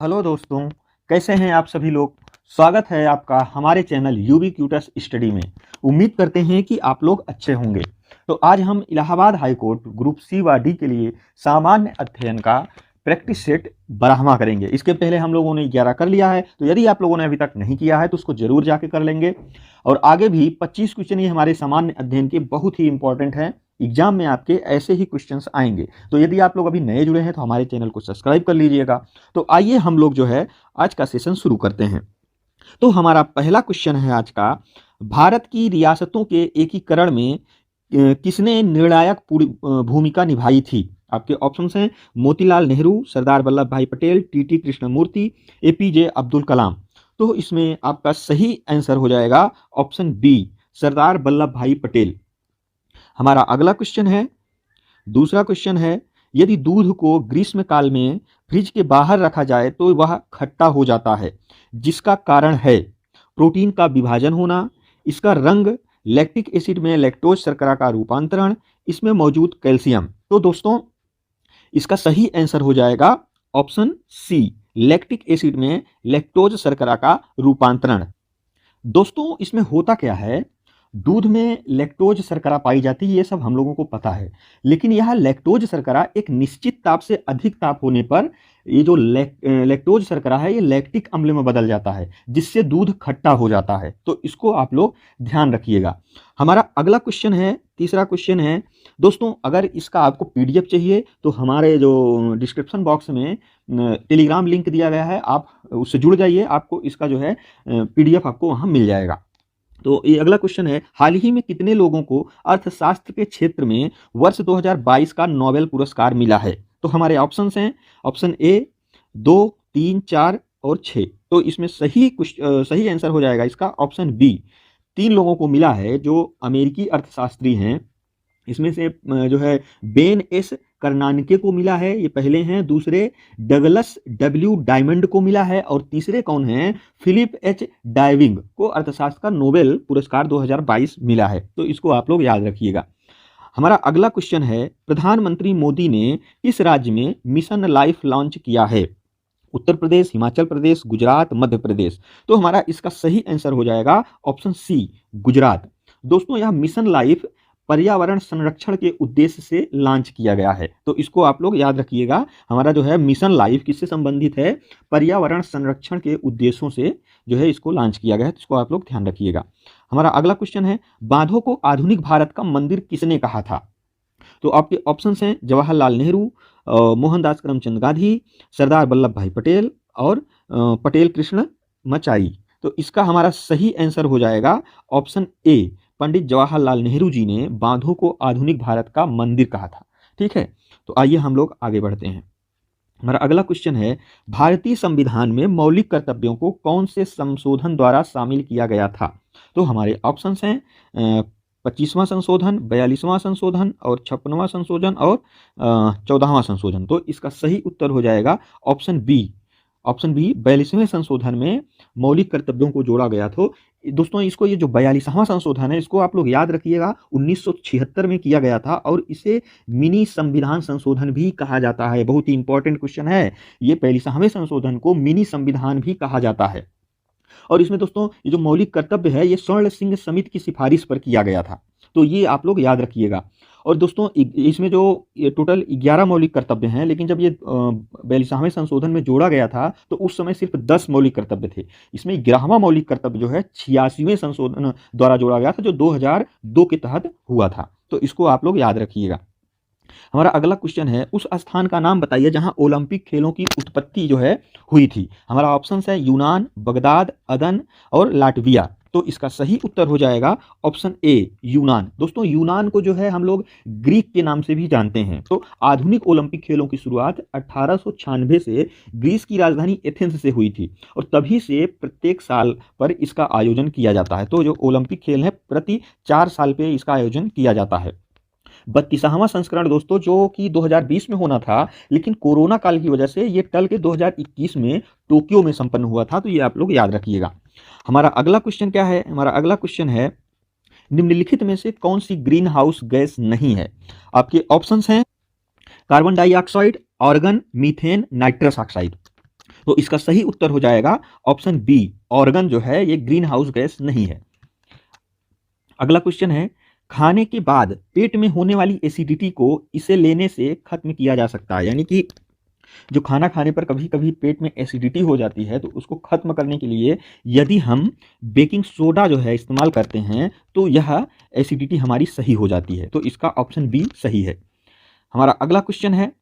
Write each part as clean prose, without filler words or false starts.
Hello दोस्तों, कैसे हैं आप सभी लोग। स्वागत है आपका हमारे चैनल यूवी क्यूटस स्टडी में। उम्मीद करते हैं कि आप लोग अच्छे होंगे। तो आज हम Allahabad high court group C व डी के लिए सामान्य अध्ययन का प्रैक्टिस सेट 12वां करेंगे। इसके पहले हम लोगों ने 11 कर लिया है, तो यदि आप लोगों ने अभी तक नहीं किया है तो उसको जरूर जाके कर लेंगे। और आगे भी 25 क्वेश्चन ये हमारे सामान्य अध्ययन के बहुत ही इंपॉर्टेंट हैं। एग्जाम में आपके ऐसे ही क्वेश्चंस आएंगे। तो यदि आप लोग अभी नए जुड़े हैं तो हमारे चैनल को सब्सक्राइब कर लीजिएगा। तो आइए हम लोग जो है आज का सेशन शुरू करते हैं। तो हमारा पहला क्वेश्चन है आज का, भारत की रियासतों के एकीकरण में किसने निर्णायक भूमिका निभाई थी। आपके ऑप्शंस हैं मोतीलाल नेहरू, सरदार वल्लभ भाई पटेल, टीटी कृष्णमूर्ति, एपीजे अब्दुल कलाम। तो इसमें आपका सही आंसर हो जाएगा ऑप्शन बी, सरदार वल्लभ भाई पटेल। हमारा अगला क्वेश्चन है, दूसरा क्वेश्चन है, यदि दूध को ग्रीष्म काल में फ्रिज के बाहर रखा जाए तो वह खट्टा हो जाता है, जिसका कारण है प्रोटीन का विभाजन होना, इसका रंग, लैक्टिक एसिड में लैक्टोज शर्करा का रूपांतरण, इसमें मौजूद कैल्शियम। तो दोस्तों इसका सही आंसर हो जाएगा ऑप्शन सी, लैक्टिक एसिड में लैक्टोज शर्करा का रूपांतरण। दोस्तों इसमें होता क्या है, दूध में लैक्टोज शर्करा पाई जाती है, ये सब हम लोगों को पता है। लेकिन यह लैक्टोज शर्करा एक निश्चित ताप से अधिक ताप होने पर ये जो लैक्टोज शर्करा है ये लैक्टिक अम्ल में बदल जाता है, जिससे दूध खट्टा हो जाता है। तो इसको आप लोग ध्यान रखिएगा। हमारा अगला क्वेश्चन है, तीसरा क्वेश्चन है दोस्तों, अगर इसका आपको पीडीएफ चाहिए तो हमारे जो डिस्क्रिप्शन बॉक्स में टेलीग्राम लिंक दिया गया है, आप उससे जुड़ जाइए, आपको इसका जो है पीडीएफ आपको वहाँ मिल जाएगा। तो ये अगला क्वेश्चन है, हाल ही में कितने लोगों को अर्थशास्त्र के क्षेत्र में वर्ष 2022 का नोबेल पुरस्कार मिला है। तो हमारे ऑप्शंस हैं, ऑप्शन ए 2, 3, 4 और 6। तो इसमें सही आंसर हो जाएगा इसका ऑप्शन बी, 3 लोगों को मिला है जो अमेरिकी अर्थशास्त्री हैं। इसमें से जो है बेन एस कर्नानके को मिला है, ये पहले हैं। दूसरे डगलस डब्ल्यू डायमंड को मिला है। और तीसरे कौन हैं, फिलिप एच डाइविंग को अर्थशास्त्र का नोबेल पुरस्कार 2022 मिला है। तो इसको आप लोग याद रखिएगा। हमारा अगला क्वेश्चन है, प्रधानमंत्री मोदी ने किस राज्य में मिशन लाइफ लॉन्च किया है। उत्तर प्रदेश, हिमाचल प्रदेश, गुजरात, मध्य प्रदेश। तो हमारा इसका सही आंसर हो जाएगा ऑप्शन सी, गुजरात। दोस्तों यह मिशन लाइफ पर्यावरण संरक्षण के उद्देश्य से लॉन्च किया गया है। तो इसको आप लोग याद रखिएगा। हमारा जो है मिशन लाइफ किससे संबंधित है, पर्यावरण संरक्षण के उद्देश्यों से जो है इसको लॉन्च किया गया है। तो इसको आप लोग ध्यान रखिएगा। हमारा अगला क्वेश्चन है, बांधों को आधुनिक भारत का मंदिर किसने कहा था। तो आपके ऑप्शंस हैं जवाहरलाल नेहरू, मोहनदास करमचंद गांधी, सरदार वल्लभ भाई पटेल और पटेल कृष्ण मचाई। तो इसका हमारा सही आंसर हो जाएगा ऑप्शन ए, पंडित जवाहरलाल नेहरू जी ने बांधों को आधुनिक भारत का मंदिर कहा था। ठीक है, तो आइए हम लोग आगे बढ़ते हैं। हमारा अगला क्वेश्चन है, भारतीय संविधान में मौलिक कर्तव्यों को कौन से संशोधन द्वारा शामिल किया गया था। तो हमारे ऑप्शंस हैं 25वां संशोधन, 42वां संशोधन और 56वां संशोधन और 14वां संशोधन। तो इसका सही उत्तर हो जाएगा ऑप्शन बी, 42वें संशोधन में मौलिक कर्तव्यों को जोड़ा गया। तो दोस्तों इसको ये जो 42वां संशोधन है इसको आप लोग याद रखिएगा, 1976 में किया गया था और इसे मिनी संविधान संशोधन भी कहा जाता है। बहुत ही इंपॉर्टेंट क्वेश्चन है ये, 42वें संशोधन को मिनी संविधान भी कहा जाता है। और इसमें दोस्तों ये जो मौलिक कर्तव्य है ये स्वर्ण सिंह समिति की सिफारिश पर किया गया था। तो ये आप लोग याद रखिएगा। और दोस्तों इसमें जो ये टोटल 11 मौलिक कर्तव्य हैं, लेकिन जब ये 42वें संशोधन में जोड़ा गया था तो उस समय सिर्फ 10 मौलिक कर्तव्य थे। इसमें 11वां मौलिक कर्तव्य जो है 86वें संशोधन द्वारा जोड़ा गया था, जो 2002 के तहत हुआ था। तो इसको आप लोग याद रखिएगा। हमारा अगला क्वेश्चन है, उस स्थान का नाम बताइए जहां ओलंपिक खेलों की उत्पत्ति जो है हुई थी। हमारा ऑप्शन है यूनान, बगदाद, अदन और लाटविया। तो इसका सही उत्तर हो जाएगा ऑप्शन ए, यूनान। दोस्तों यूनान को जो है हम लोग ग्रीक के नाम से भी जानते हैं। तो आधुनिक ओलंपिक खेलों की शुरुआत 1896 से ग्रीस की राजधानी एथेंस से हुई थी और तभी से प्रत्येक साल पर इसका आयोजन किया जाता है। तो जो ओलंपिक खेल है प्रति 4 साल पे इसका आयोजन किया जाता है। 32वां संस्करण दोस्तों जो कि 2020 में होना था, लेकिन कोरोना काल की वजह से ये टल के 2021 में टोक्यो में संपन्न हुआ था। तो ये आप लोग याद रखिएगा। हमारा अगला क्वेश्चन क्या है, हमारा अगला क्वेश्चन है, निम्नलिखित में से कौन सी ग्रीन हाउस गैस नहीं है। आपके ऑप्शंस हैं carbon dioxide, organ, methane, nitrous oxide. तो इसका सही उत्तर हो जाएगा ऑप्शन बी, ऑर्गन जो है ये ग्रीन हाउस गैस नहीं है। अगला क्वेश्चन है, खाने के बाद पेट में होने वाली एसिडिटी को इसे लेने से खत्म किया जा सकता है। यानी कि जो खाना खाने पर कभी कभी पेट में एसिडिटी हो जाती है, तो उसको खत्म करने के लिए यदि हम बेकिंग सोडा जो है इस्तेमाल करते हैं तो यह एसिडिटी हमारी सही हो जाती है। तो इसका ऑप्शन बी सही है। हमारा अगला क्वेश्चन है,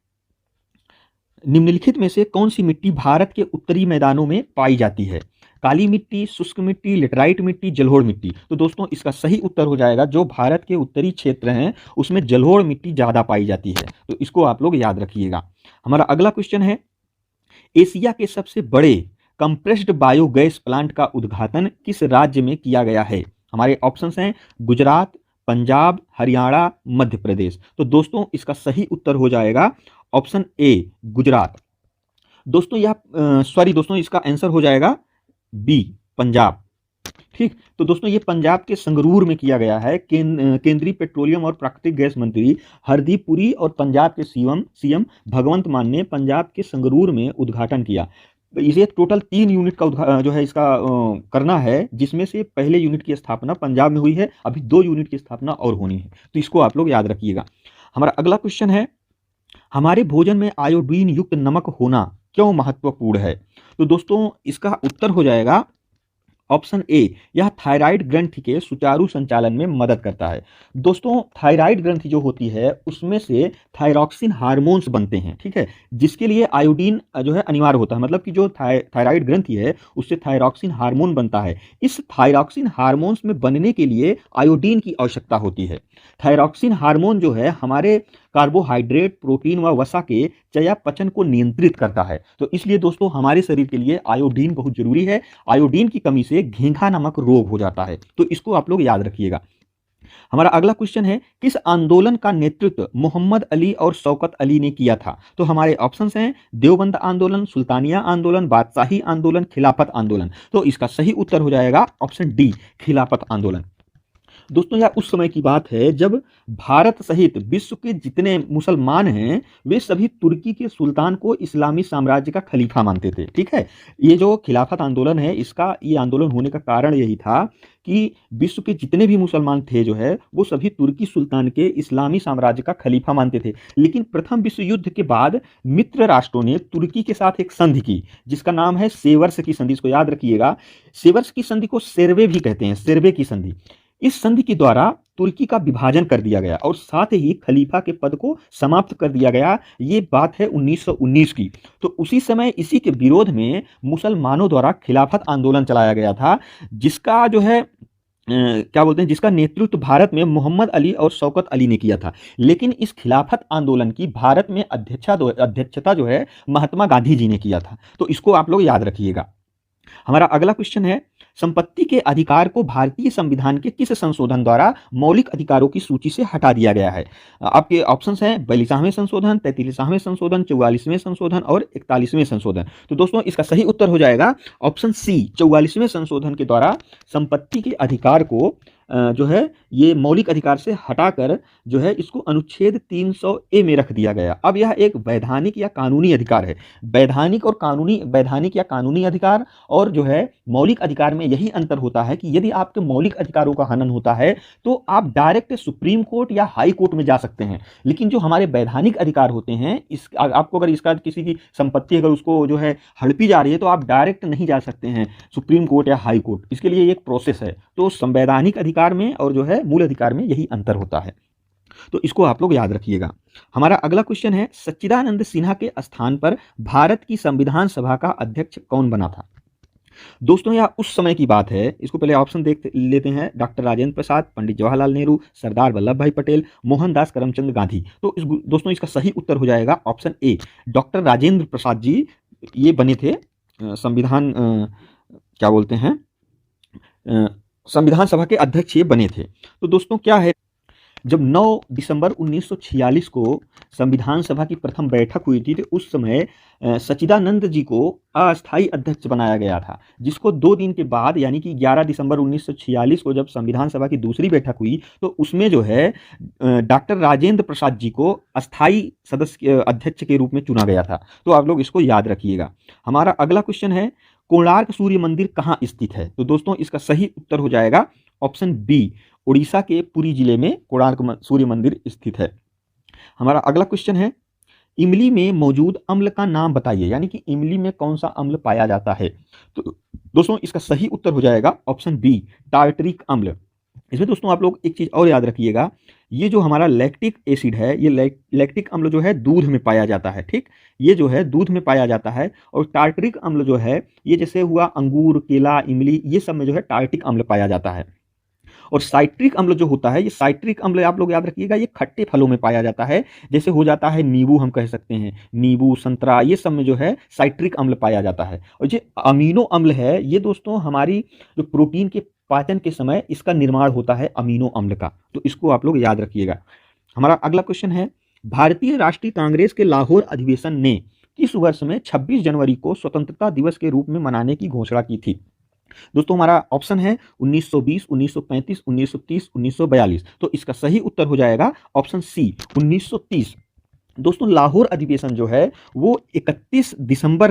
निम्नलिखित में से कौन सी मिट्टी भारत के उत्तरी मैदानों में पाई जाती है? काली मिट्टी, शुष्क मिट्टी, लेटराइट मिट्टी, जलोढ़ मिट्टी। तो दोस्तों इसका सही उत्तर हो जाएगा जो भारत के उत्तरी क्षेत्र हैं उसमें जलोढ़ मिट्टी ज़्यादा पाई जाती है। तो इसको आप लोग याद रखिएगा। हमारा अगला क्वेश्चन है, एशिया के सबसे बड़े कंप्रेस्ड बायोगैस प्लांट का उद्घाटन किस राज्य में किया गया है? हमारे ऑप्शंस हैं गुजरात, पंजाब, हरियाणा, मध्य प्रदेश। तो दोस्तों इसका सही उत्तर हो जाएगा ऑप्शन ए, गुजरात। दोस्तों दोस्तों इसका आंसर हो जाएगा बी, पंजाब। ठीक, तो दोस्तों ये पंजाब के संगरूर में किया गया है। केंद्रीय पेट्रोलियम और प्राकृतिक गैस मंत्री हरदीप पुरी और पंजाब के सीएम भगवंत मान ने पंजाब के संगरूर में उद्घाटन किया। इसे टोटल 3 यूनिट का जो है इसका करना है, जिसमें से पहले यूनिट की स्थापना पंजाब में हुई है, अभी 2 यूनिट की स्थापना और होनी है। तो इसको आप लोग याद रखिएगा। हमारा अगला क्वेश्चन है, हमारे भोजन में आयोडीन युक्त नमक होना क्यों महत्वपूर्ण है? तो दोस्तों इसका उत्तर हो जाएगा ऑप्शन ए, यह थायराइड ग्रंथि के सुचारू संचालन में मदद करता है। दोस्तों थायराइड ग्रंथि जो होती है उसमें से थायरॉक्सिन हार्मोन्स बनते हैं, ठीक है, जिसके लिए आयोडीन जो है अनिवार्य होता है। मतलब कि जो थायराइड ग्रंथि है उससे थायरॉक्सिन हार्मोन बनता है। इस थायरॉक्सिन हार्मोन्स में बनने के लिए आयोडीन की आवश्यकता होती है। थायरॉक्सिन हार्मोन जो है हमारे कार्बोहाइड्रेट, प्रोटीन व वसा के चयापचय को नियंत्रित करता है। तो इसलिए दोस्तों हमारे शरीर के लिए आयोडीन बहुत जरूरी है। आयोडीन की कमी से घेंघा नामक रोग हो जाता है। तो इसको आप लोग याद रखिएगा। हमारा अगला क्वेश्चन है, किस आंदोलन का नेतृत्व मोहम्मद अली और शौकत अली ने किया था? तो हमारे ऑप्शंस हैं देवबंद आंदोलन, सुल्तानिया आंदोलन, बादशाही आंदोलन, खिलाफत आंदोलन। तो इसका सही उत्तर हो जाएगा ऑप्शन डी, खिलाफत आंदोलन। दोस्तों यह उस समय की बात है जब भारत सहित विश्व के जितने मुसलमान हैं वे सभी तुर्की के सुल्तान को इस्लामी साम्राज्य का खलीफा मानते थे। ठीक है, ये जो खिलाफत आंदोलन है इसका ये आंदोलन होने का कारण यही था कि विश्व के जितने भी मुसलमान थे जो है वो सभी तुर्की सुल्तान के इस्लामी साम्राज्य का खलीफा मानते थे। लेकिन प्रथम विश्व युद्ध के बाद मित्र राष्ट्रों ने तुर्की के साथ एक संधि की जिसका नाम है सेवर्स की संधि। इसको याद रखिएगा। सेवर्स की संधि को सेर्वे भी कहते हैं, सेर्वे की संधि। इस संधि के द्वारा तुर्की का विभाजन कर दिया गया और साथ ही खलीफा के पद को समाप्त कर दिया गया। ये बात है 1919 की। तो उसी समय इसी के विरोध में मुसलमानों द्वारा खिलाफत आंदोलन चलाया गया था, जिसका जो है क्या बोलते हैं, जिसका नेतृत्व भारत में मोहम्मद अली और शौकत अली ने किया था। लेकिन इस खिलाफत आंदोलन की भारत में अध्यक्षता जो है महात्मा गांधी जी ने किया था। तो इसको आप लोग याद रखिएगा। हमारा अगला क्वेश्चन है, संपत्ति के अधिकार को भारतीय संविधान के किस संशोधन द्वारा मौलिक अधिकारों की सूची से हटा दिया गया है? आपके ऑप्शंस हैं 42वें संशोधन, 33वें संशोधन, 44वें संशोधन और 41वें संशोधन। तो दोस्तों इसका सही उत्तर हो जाएगा ऑप्शन सी, 44वें संशोधन के द्वारा संपत्ति के अधिकार को जो है ये मौलिक अधिकार से हटाकर जो है इसको अनुच्छेद 300A में रख दिया गया। अब यह एक वैधानिक या कानूनी अधिकार है। वैधानिक या कानूनी अधिकार और जो है मौलिक अधिकार में यही अंतर होता है कि यदि आपके मौलिक अधिकारों का हनन होता है तो आप डायरेक्ट सुप्रीम कोर्ट या हाई कोर्ट में जा सकते हैं। लेकिन जो हमारे वैधानिक अधिकार होते हैं, आपको अगर इसका किसी की संपत्ति अगर उसको जो है हड़पी जा रही है तो आप डायरेक्ट नहीं जा सकते हैं सुप्रीम कोर्ट या हाई कोर्ट। इसके लिए एक प्रोसेस है। तो संवैधानिक अधिकार में और जो है मूल अधिकार में यही अंतर होता है। तो इसको आप लोग याद रखिएगा। हमारा अगला क्वेश्चन है, सच्चिदानंद सिन्हा के स्थान पर भारत की संविधान सभा का अध्यक्ष कौन बना था? दोस्तों यह उस समय की बात है। इसको पहले ऑप्शन देख लेते हैं। डॉक्टर राजेंद्र प्रसाद, पंडित जवाहरलाल नेहरू, सरदार वल्लभ भाई पटेल, मोहनदास करमचंद गांधी। तो दोस्तों इसका सही उत्तर हो जाएगा option A, doctor Rajendra Prasad ji ये बने थे संविधान क्या बोलते हैं संविधान सभा के अध्यक्ष ये बने थे। तो दोस्तों क्या है, जब 9 दिसंबर 1946 को संविधान सभा की प्रथम बैठक हुई थी, तो उस समय सच्चिदानंद जी को अस्थायी अध्यक्ष बनाया गया था, जिसको 2 दिन के बाद यानी कि 11 दिसंबर 1946 को जब संविधान सभा की दूसरी बैठक हुई, तो उसमें जो है डॉक्टर राजेंद्र प्रसाद जी को अस्थायी सदस्य अध्यक्ष के रूप में चुना गया था। तो आप लोग इसको याद रखिएगा। हमारा अगला क्वेश्चन है, कोणार्क सूर्य मंदिर कहाँ स्थित है? तो दोस्तों इसका सही उत्तर हो जाएगा ऑप्शन बी, उड़ीसा के पुरी जिले में कोणार्क सूर्य मंदिर स्थित है। हमारा अगला क्वेश्चन है, इमली में मौजूद अम्ल का नाम बताइए, यानी कि इमली में कौन सा अम्ल पाया जाता है? तो दोस्तों इसका सही उत्तर हो जाएगा ऑप्शन बी, टार्टरिक अम्ल। इसमें दोस्तों आप लोग एक चीज और याद रखिएगा, ये जो हमारा लैक्टिक एसिड है, ये लैक्टिक अम्ल जो है दूध में पाया जाता है, ठीक, ये जो है दूध में पाया जाता है। और टार्टरिक अम्ल जो है ये जैसे हुआ अंगूर, केला, इमली, ये सब में जो है टार्टिक अम्ल पाया जाता है। और साइट्रिक अम्ल जो होता है, ये साइट्रिक अम्ल आप लोग याद रखिएगा, ये खट्टे फलों में पाया जाता है, जैसे हो जाता है नींबू, हम कह सकते हैं नींबू, संतरा, ये सब में जो है साइट्रिक अम्ल पाया जाता है। और जो अमीनो अम्ल है, ये दोस्तों हमारी जो प्रोटीन के पाचन के समय इसका निर्माण होता है अमीनो अम्ल का, तो इसको आप लोग याद रखिएगा। हमारा अगला क्वेश्चन है, भारतीय राष्ट्रीय कांग्रेस के लाहौर अधिवेशन ने किस वर्ष में 26 जनवरी को स्वतंत्रता दिवस के रूप में मनाने की घोषणा की थी? दोस्तों हमारा ऑप्शन है 1920, 1935, 1930, 1942। तो इसका सही उत्तर हो जाएगा ऑप्शन सी, 1930। दोस्तों लाहौर अधिवेशन जो है वो 31 दिसंबर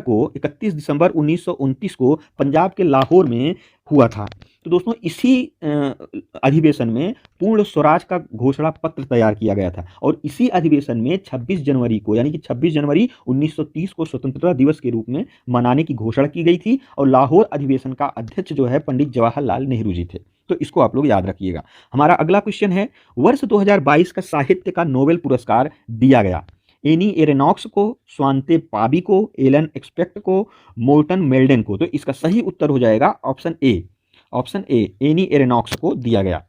1929 को पंजाब के लाहौर में हुआ था। तो दोस्तों इसी अधिवेशन में पूर्ण स्वराज का घोषणा पत्र तैयार किया गया था, और इसी अधिवेशन में 26 जनवरी को यानी कि 26 जनवरी 1930 को स्वतंत्रता दिवस के रूप में मनाने की घोषणा की गई थी। और लाहौर अधिवेशन का अध्यक्ष जो है पंडित जवाहरलाल नेहरू जी थे। तो इसको आप लोग याद रखिएगा। हमारा अगला क्वेश्चन है, वर्ष 2022 का साहित्य का नोबेल पुरस्कार दिया गया एनी एरेनॉक्स को, स्वांते पाबी को, एलन एक्सपेक्ट को, मोर्टन मेल्डन को। तो इसका सही उत्तर हो जाएगा ऑप्शन ए, एनी एरेनॉक्स को दिया गया।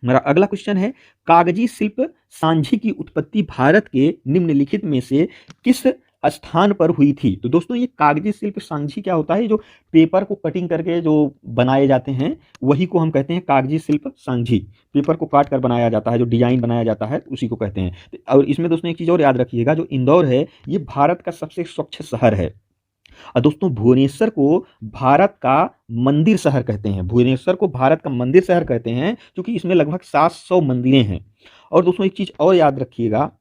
मेरा अगला क्वेश्चन है, कागजी शिल्प सांझी की उत्पत्ति भारत के निम्नलिखित में से किस स्थान पर हुई थी? तो दोस्तों ये कागजी शिल्प सांझी क्या होता है? जो पेपर को कटिंग करके जो बनाए जाते हैं वही को हम कहते हैं कागजी शिल्प सांझी। पेपर को काट कर बनाया जाता है, जो डिजाइन बनाया जाता है उसी को कहते हैं। और इसमें दोस्तों एक चीज और याद रखिएगा, जो इंदौर है ये भारत का सबसे स्वच्छ शहर है। और दोस्तों भुवनेश्वर को भारत का मंदिर शहर कहते हैं, भुवनेश्वर को भारत का मंदिर शहर कहते हैं, क्योंकि इसमें लगभग 700 मंदिरें हैं। और दोस्तों एक चीज और याद रखिएगा,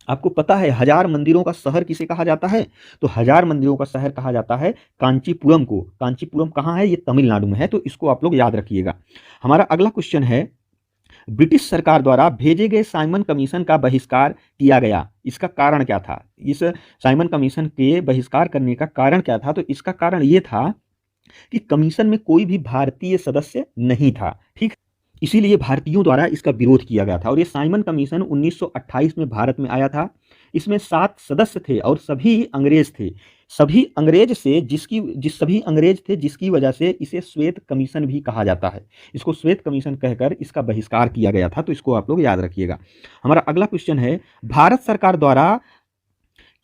आपको पता है 1000 मंदिरों का शहर किसे कहा जाता है? तो 1000 मंदिरों का शहर कहा जाता है कांचीपुरम को। कांचीपुरम कहाँ है? ये तमिलनाडु में है। तो इसको आप लोग याद रखिएगा। हमारा अगला क्वेश्चन है, ब्रिटिश सरकार द्वारा भेजे गए साइमन कमीशन का बहिष्कार किया गया, इसका कारण क्या था? इस साइमन कमीशन के बहिष्कार करने का कारण क्या था? तो इसका कारण ये था कि कमीशन में कोई भी भारतीय सदस्य नहीं था, ठीक, इसीलिए भारतीयों द्वारा इसका विरोध किया गया था। और ये साइमन कमीशन 1928 में भारत में आया था। इसमें 7 सदस्य थे और सभी अंग्रेज थे। सभी अंग्रेज थे, जिसकी वजह से इसे श्वेत कमीशन भी कहा जाता है। इसको श्वेत कमीशन कहकर इसका बहिष्कार किया गया था। तो इसको आप लोग याद रखिएगा। हमारा अगला क्वेश्चन है, भारत सरकार द्वारा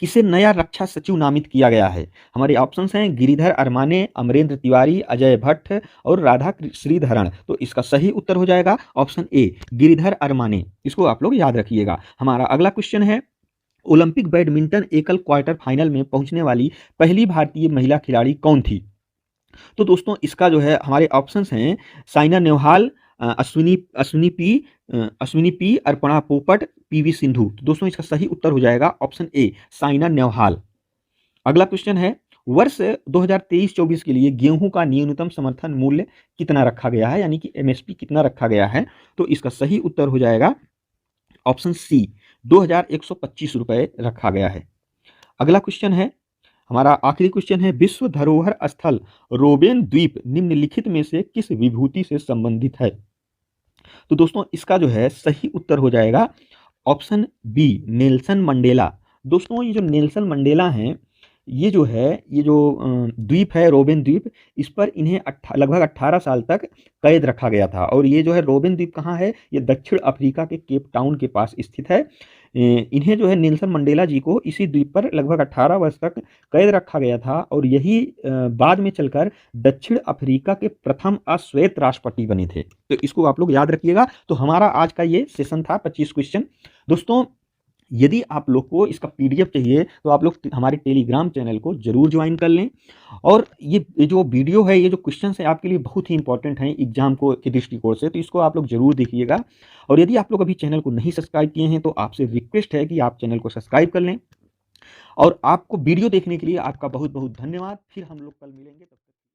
किसे नया रक्षा सचिव नामित किया गया है? हमारे ऑप्शंस हैं गिरिधर अरमाने, अमरेंद्र तिवारी, अजय भट्ट और राधा श्रीधरन। तो इसका सही उत्तर हो जाएगा ऑप्शन ए, गिरिधर अरमाने। इसको आप लोग याद रखिएगा। हमारा अगला क्वेश्चन है, ओलंपिक बैडमिंटन एकल क्वार्टर फाइनल में पहुंचने वाली पहली भारतीय महिला खिलाड़ी कौन थी? तो दोस्तों इसका जो है हमारे ऑप्शंस हैं साइना नेहवाल, अश्विनी पी, अर्पणा पोपट, पीवी सिंधु। तो दोस्तों इसका सही उत्तर हो जाएगा ऑप्शन ए, साइना नेहवाल। अगला क्वेश्चन है, वर्ष 2023-24 के लिए गेहूं का न्यूनतम समर्थन मूल्य कितना रखा गया है, यानी कि एमएसपी कितना रखा गया है? तो इसका सही उत्तर हो जाएगा ऑप्शन सी, 2125 रुपए रखा गया है। अगला क्वेश्चन है, हमारा आखिरी क्वेश्चन है, विश्व धरोहर स्थल रोबेन द्वीप निम्नलिखित में से किस विभूति से संबंधित है? तो दोस्तों इसका जो है सही उत्तर हो जाएगा ऑप्शन बी, नेल्सन मंडेला। दोस्तों ये जो नेल्सन मंडेला हैं, ये जो द्वीप है रोबेन द्वीप, इस पर इन्हें लगभग 18 साल तक कैद रखा गया था। और ये जो है रोबेन द्वीप कहाँ है? ये दक्षिण अफ्रीका के केप टाउन के पास स्थित है। इन्हें जो है नेल्सन मंडेला जी को इसी द्वीप पर लगभग 18 वर्ष तक कैद रखा गया था और यही बाद में चलकर दक्षिण अफ्रीका के प्रथम अश्वेत राष्ट्रपति बने थे। तो इसको आप लोग याद रखिएगा। तो हमारा आज का ये सेशन था 25 क्वेश्चन। दोस्तों, यदि आप लोग को इसका पीडीएफ चाहिए तो आप लोग हमारे टेलीग्राम चैनल को जरूर ज्वाइन कर लें। और ये जो वीडियो है, ये जो क्वेश्चन है आपके लिए बहुत ही इंपॉर्टेंट है एग्जाम को के दृष्टिकोण से, तो इसको आप लोग जरूर देखिएगा। और यदि आप लोग अभी चैनल को नहीं सब्सक्राइब किए हैं तो आपसे रिक्वेस्ट है कि आप चैनल को सब्सक्राइब कर लें। और आपको वीडियो देखने के लिए आपका बहुत बहुत धन्यवाद। फिर हम लोग कल मिलेंगे।